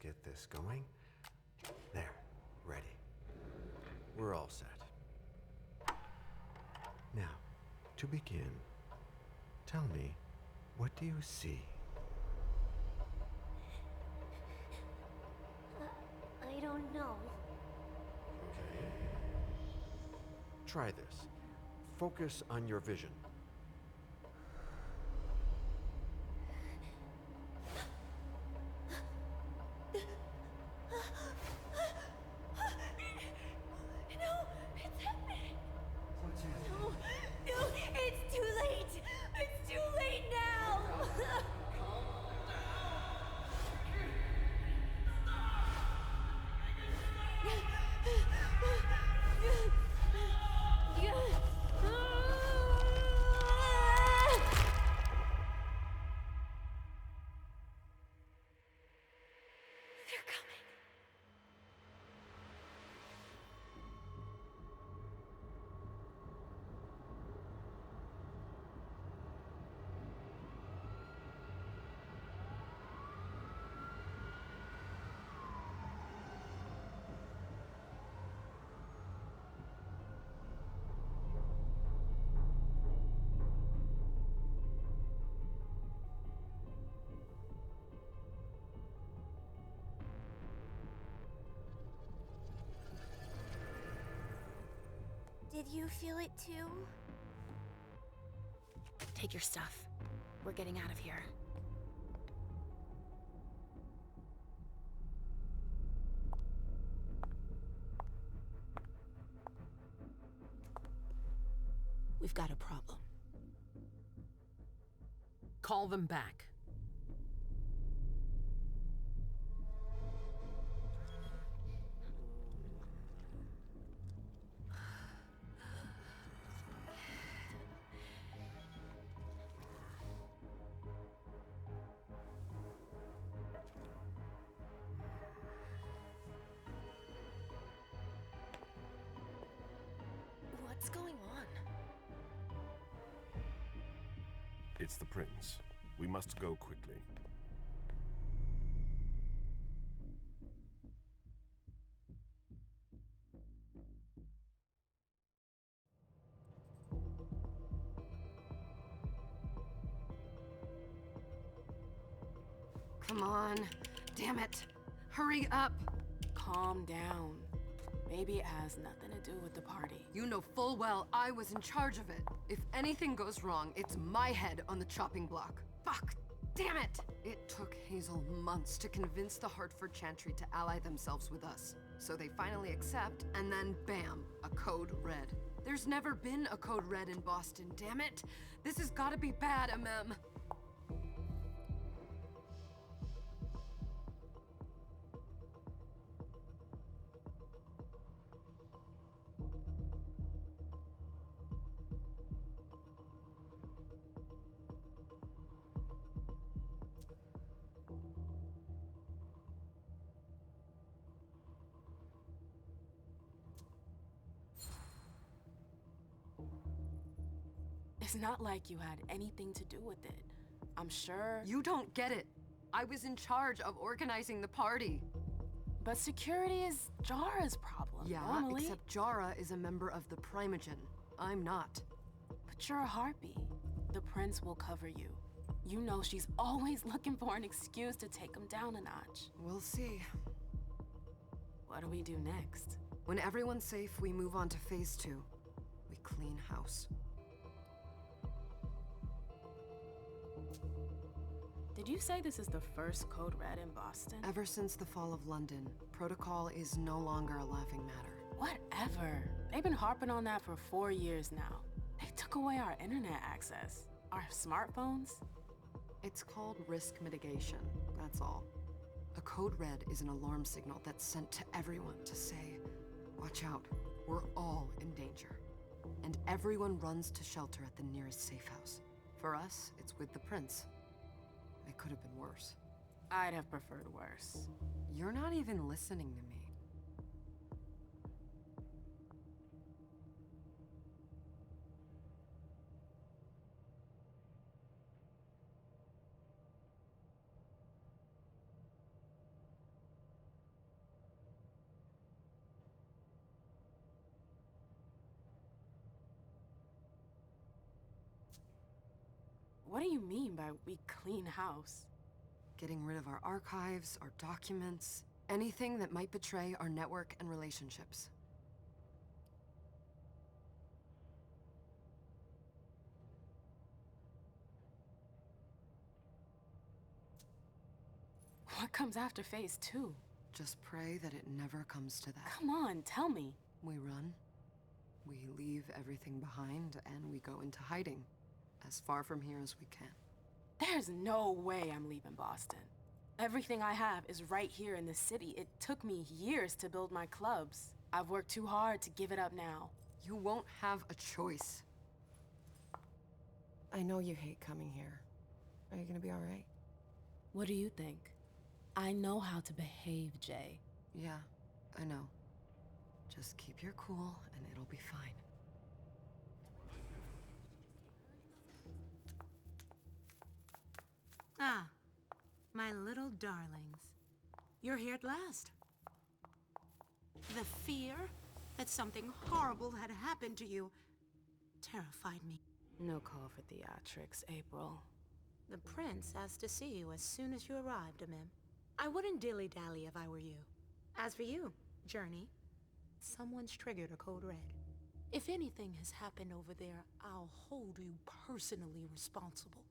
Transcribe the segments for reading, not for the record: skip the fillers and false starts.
get this going. There, ready. We're all set. Now, to begin, tell me, what do you see? I don't know. Okay. Try this. Focus on your vision. No, it's happening. No, no, it's too late. It's too late now. They're coming. Did you feel it too? Take your stuff. We're getting out of here. We've got a problem. Call them back. What's going on? It's the prince. We must go quickly. Come on. Damn it. Hurry up. Calm down. Maybe it has nothing to do with the party. You know full well I was in charge of it. If anything goes wrong, it's my head on the chopping block. Fuck! Damn it! It took Hazel months to convince the Hartford Chantry to ally themselves with us. So they finally accept, and then bam, a code red. There's never been a code red in Boston, damn it! This has gotta be bad, MM. It's not like you had anything to do with it. I'm sure. You don't get it. I was in charge of organizing the party. But security is Jara's problem, Yeah, normally. except Jara is a member of the Primogen. I'm not. But you're a harpy. The prince will cover you. You know she's always looking for an excuse to take him down a notch. We'll see. What do we do next? When everyone's safe, we move on to phase 2. We clean house. Did you say this is the first Code Red in Boston? Ever since the fall of London, protocol is no longer a laughing matter. Whatever. They've been harping on that for 4 years now. They took away our internet access. Our smartphones. It's called risk mitigation, that's all. A code red is an alarm signal that's sent to everyone to say, watch out, we're all in danger. And everyone runs to shelter at the nearest safe house. For us, it's with the prince. It could have been worse. I'd have preferred worse. You're not even listening to me. What do you mean by we clean house? Getting rid of our archives, our documents, anything that might betray our network and relationships. What comes after phase 2? Just pray that it never comes to that. Come on, tell me. We run, we leave everything behind, and we go into hiding, as far from here as we can. There's no way I'm leaving Boston. Everything I have is right here in the city. It took me years to build my clubs. I've worked too hard to give it up now. You won't have a choice. I know you hate coming here. Are you gonna be all right? What do you think? I know how to behave, Jay. Yeah, I know. Just keep your cool and it'll be fine. Ah, my little darlings. You're here at last. The fear that something horrible had happened to you terrified me. No call for theatrics, April. The prince asked to see you as soon as you arrived, Amim. I wouldn't dilly-dally if I were you. As for you, Journey, someone's triggered a code red. If anything has happened over there, I'll hold you personally responsible.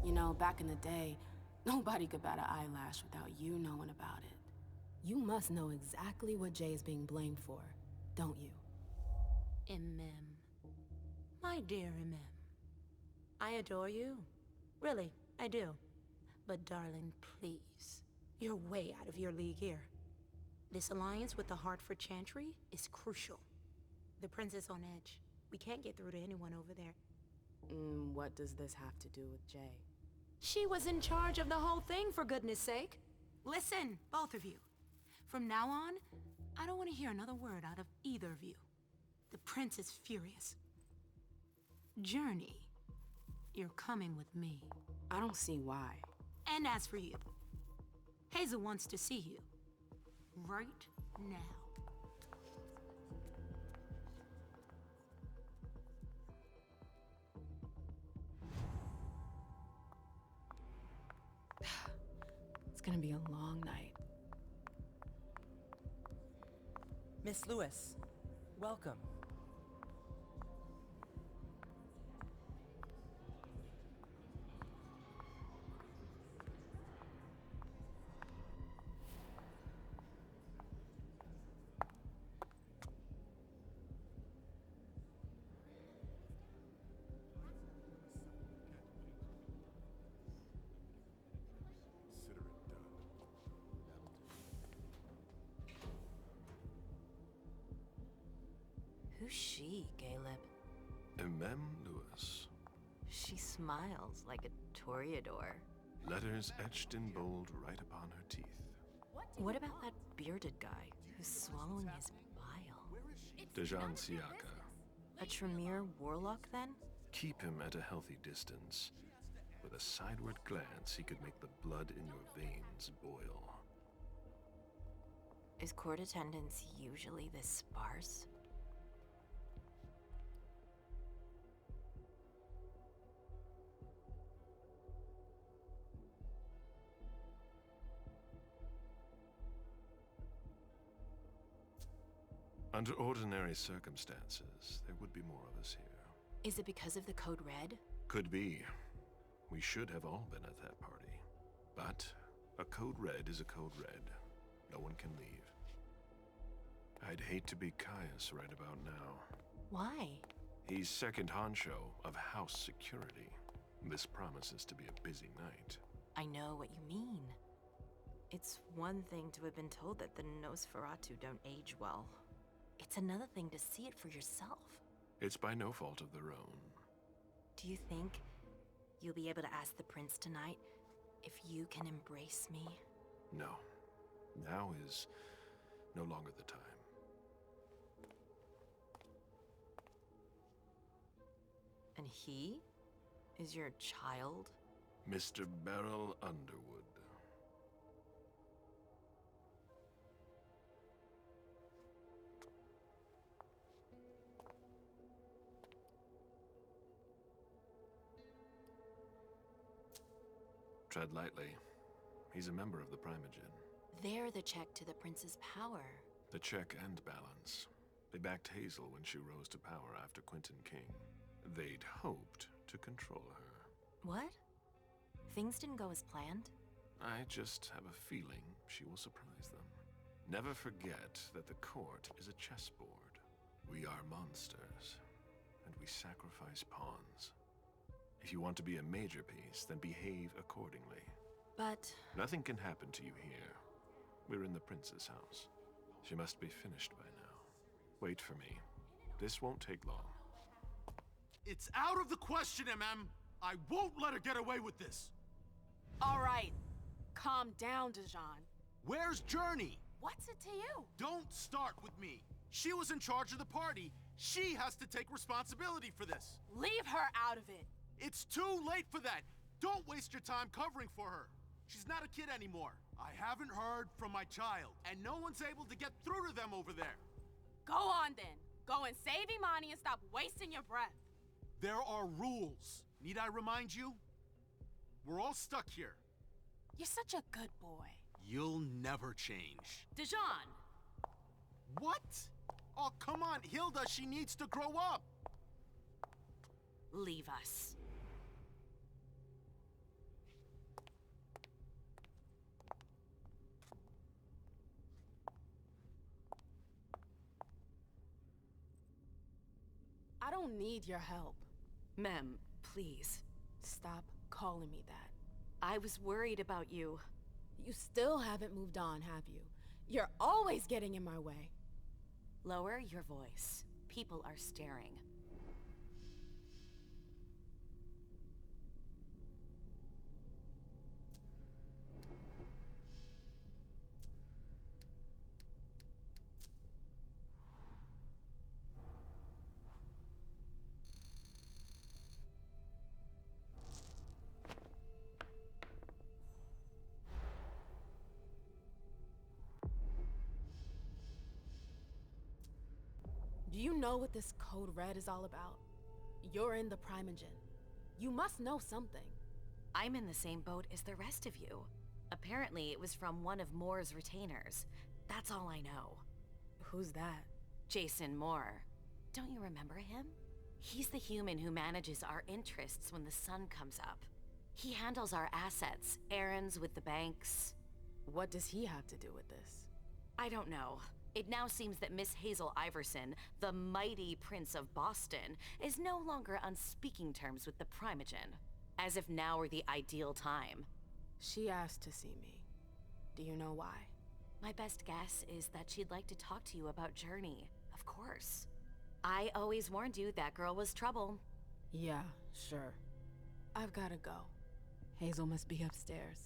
You know, back in the day, nobody could bat an eyelash without you knowing about it. You must know exactly what Jay is being blamed for, don't you? Emem. My dear Emem. I adore you. Really, I do. But darling, please. You're way out of your league here. This alliance with the Hartford Chantry is crucial. The prince is on edge. We can't get through to anyone over there. What does this have to do with Jay? She was in charge of the whole thing, for goodness sake. Listen, both of you. From now on, I don't want to hear another word out of either of you. The prince is furious. Journey, you're coming with me. I don't see why. And as for you, Hazel wants to see you. Right now. It's gonna be a long night. Miss Lewis, welcome. Consider it done. Who's she, Caleb? Emem Lewis. She smiles like a toreador. Letters etched in bold right upon her teeth. What about that bearded guy who's swallowing his bile? Dejan Siaka. A Tremere warlock, then? Keep him at a healthy distance. With a sideward glance, he could make the blood in your veins boil. Is court attendance usually this sparse? Under ordinary circumstances, there would be more of us here. Is it because of the Code Red? Could be. We should have all been at that party. But a Code Red is a Code Red. No one can leave. I'd hate to be Caius right about now. Why? He's second honcho of house security. This promises to be a busy night. I know what you mean. It's one thing to have been told that the Nosferatu don't age well. It's another thing to see it for yourself. It's by no fault of their own. Do you think you'll be able to ask the prince tonight if you can embrace me? No. Now is no longer the time. And he is your child? Mr. Beryl Underwood. Tread lightly. He's a member of the Primogen. They're the check to the prince's power. The check and balance. They backed Hazel when she rose to power after Quentin King. They'd hoped to control her. What? Things didn't go as planned? I just have a feeling she will surprise them. Never forget that the court is a chessboard. We are monsters, and we sacrifice pawns. If you want to be a major piece, then behave accordingly. But... Nothing can happen to you here. We're in the prince's house. She must be finished by now. Wait for me. This won't take long. It's out of the question, MM! I won't let her get away with this! All right. Calm down, Dijon. Where's Journey? What's it to you? Don't start with me. She was in charge of the party. She has to take responsibility for this. Leave her out of it. It's too late for that. Don't waste your time covering for her. She's not a kid anymore. I haven't heard from my child, and no one's able to get through to them over there. Go on then. Go and save Imani and stop wasting your breath. There are rules. Need I remind you? We're all stuck here. You're such a good boy. You'll never change. Dijon! What? Oh, come on, Hilda, she needs to grow up. Leave us. I don't need your help. Mem, please. Stop calling me that. I was worried about you. You still haven't moved on, have you? You're always getting in my way. Lower your voice. People are staring. Do you know what this Code Red is all about? You're in the Primogen. You must know something. I'm in the same boat as the rest of you. Apparently, it was from one of Moore's retainers. That's all I know. Who's that? Jason Moore. Don't you remember him? He's the human who manages our interests when the sun comes up. He handles our assets, errands with the banks. What does he have to do with this? I don't know. It now seems that Miss Hazel Iverson, the mighty Prince of Boston, is no longer on speaking terms with the Primogen. As if now were the ideal time. She asked to see me. Do you know why? My best guess is that she'd like to talk to you about Journey, of course. I always warned you that girl was trouble. Yeah, sure. I've gotta go. Hazel must be upstairs.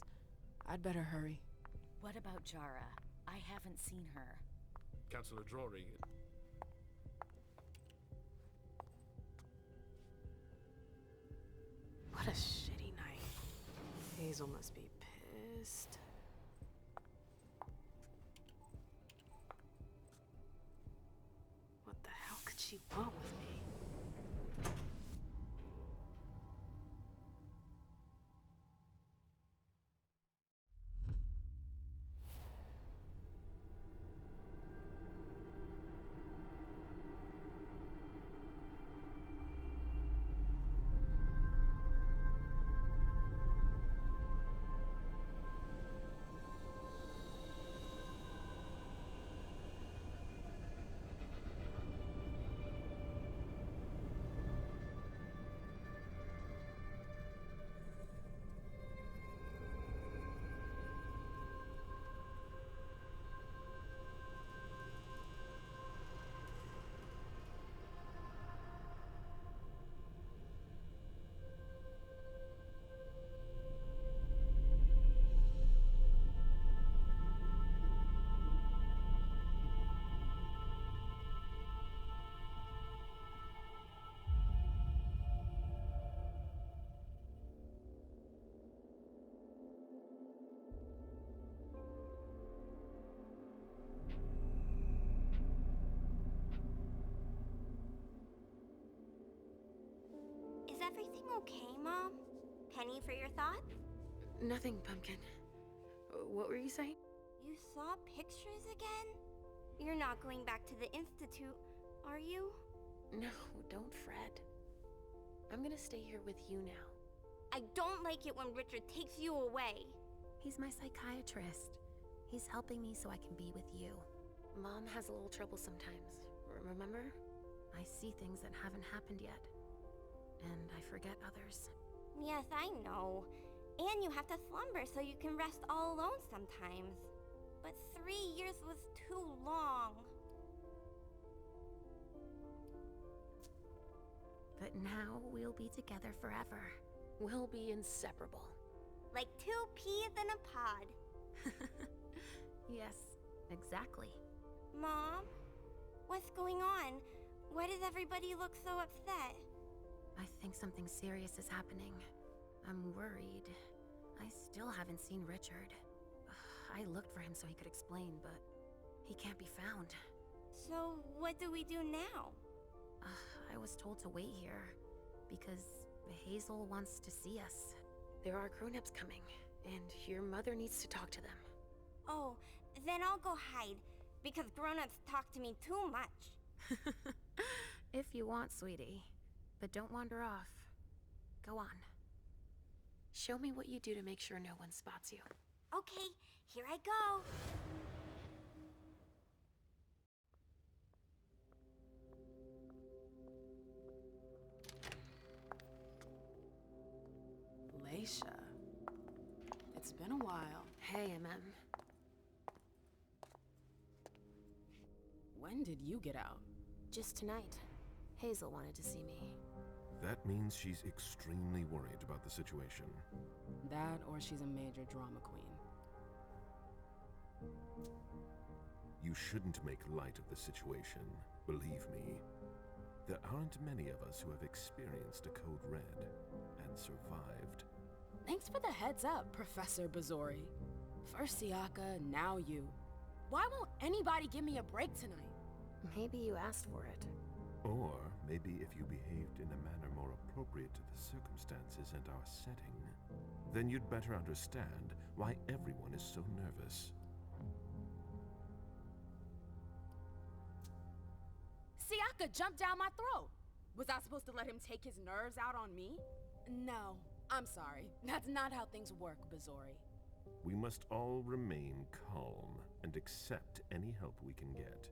I'd better hurry. What about Jara? I haven't seen her. Councillor Drury. What a shitty night. Hazel must be pissed. What the hell could she want with me? everything okay, Mom? Penny for your thoughts? Nothing, Pumpkin. What were you saying? You saw pictures again? You're not going back to the Institute, are you? No, don't fret. I'm gonna stay here with you now. I don't like it when Richard takes you away. He's my psychiatrist. He's helping me so I can be with you. Mom has a little trouble sometimes, remember? I see things that haven't happened yet. And I forget others. Yes, I know. And you have to slumber so you can rest all alone sometimes. But 3 years was too long. But now we'll be together forever. We'll be inseparable. Like 2 peas in a pod. Yes, exactly. Mom? What's going on? Why does everybody look so upset? I think something serious is happening. I'm worried. I still haven't seen Richard. I looked for him so he could explain, but he can't be found. So what do we do now? I was told to wait here because Hazel wants to see us. There are grown-ups coming, and your mother needs to talk to them. Oh, then I'll go hide, because grown-ups talk to me too much. If you want, sweetie. But don't wander off. Go on. Show me what you do to make sure no one spots you. Okay, here I go. Leisha. It's been a while. Hey, MM. When did you get out? Just tonight. Hazel wanted to see me. That means she's extremely worried about the situation. That, or she's a major drama queen. You shouldn't make light of the situation, believe me. There aren't many of us who have experienced a Code Red and survived. Thanks for the heads up, Professor Bazori. First Siaka, now you. Why won't anybody give me a break tonight? Maybe you asked for it. Or maybe if you behaved in a manner more appropriate to the circumstances and our setting, then you'd better understand why everyone is so nervous. Siaka jumped down my throat. Was I supposed to let him take his nerves out on me? No, I'm sorry. That's not how things work, Bazori. We must all remain calm and accept any help we can get,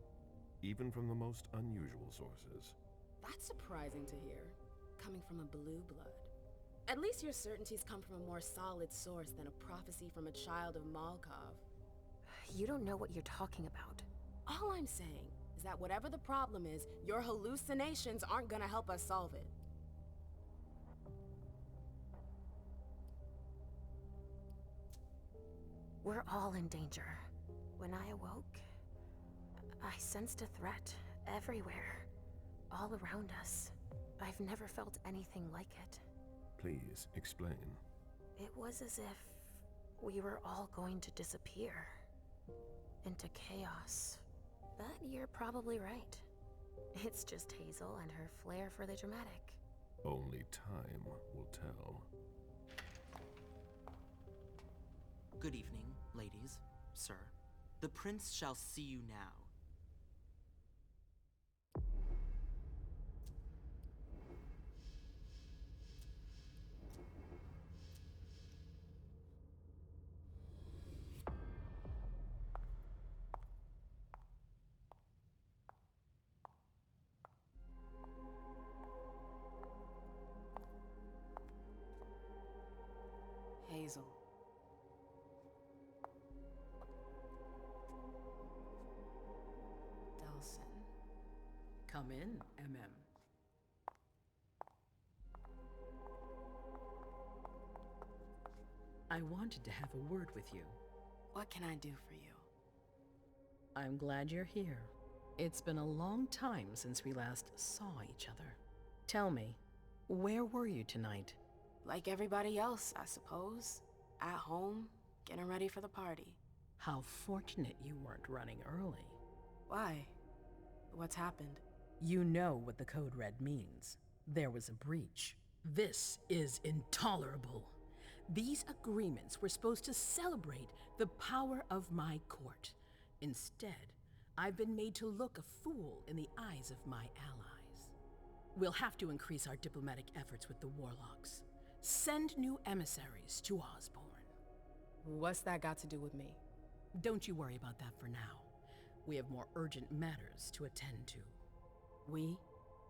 even from the most unusual sources. That's surprising to hear, coming from a blue blood. At least your certainties come from a more solid source than a prophecy from a child of Malkov. You don't know what you're talking about. All I'm saying is that whatever the problem is, your hallucinations aren't gonna help us solve it. We're all in danger. When I awoke, I sensed a threat everywhere, all around us. I've never felt anything like it. Please, explain. It was as if we were all going to disappear into chaos. But you're probably right. It's just Hazel and her flair for the dramatic. Only time will tell. Good evening, ladies, sir. The prince shall see you now. Hazel. Delson. Come in, MM. I wanted to have a word with you. What can I do for you? I'm glad you're here. It's been a long time since we last saw each other. Tell me, where were you tonight? Like everybody else, I suppose. At home, getting ready for the party. How fortunate you weren't running early. Why? What's happened? You know what the Code Red means. There was a breach. This is intolerable. These agreements were supposed to celebrate the power of my court. Instead, I've been made to look a fool in the eyes of my allies. We'll have to increase our diplomatic efforts with the Warlocks. Send new emissaries to Osborne. What's that got to do with me? Don't you worry about that for now. We have more urgent matters to attend to. We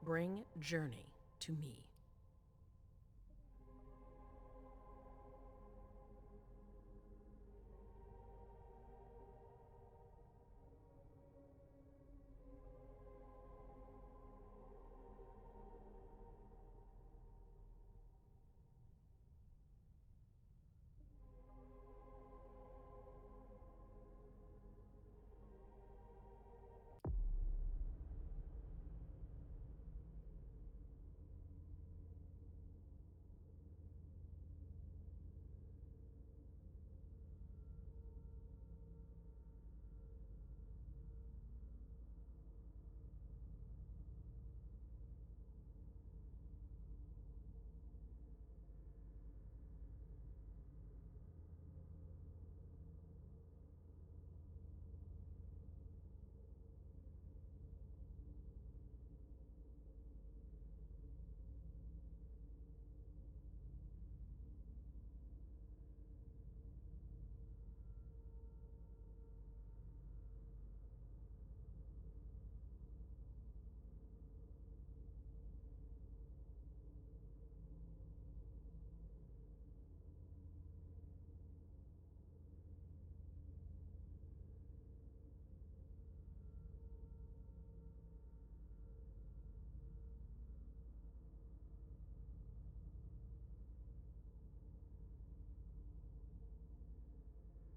bring Journey to me.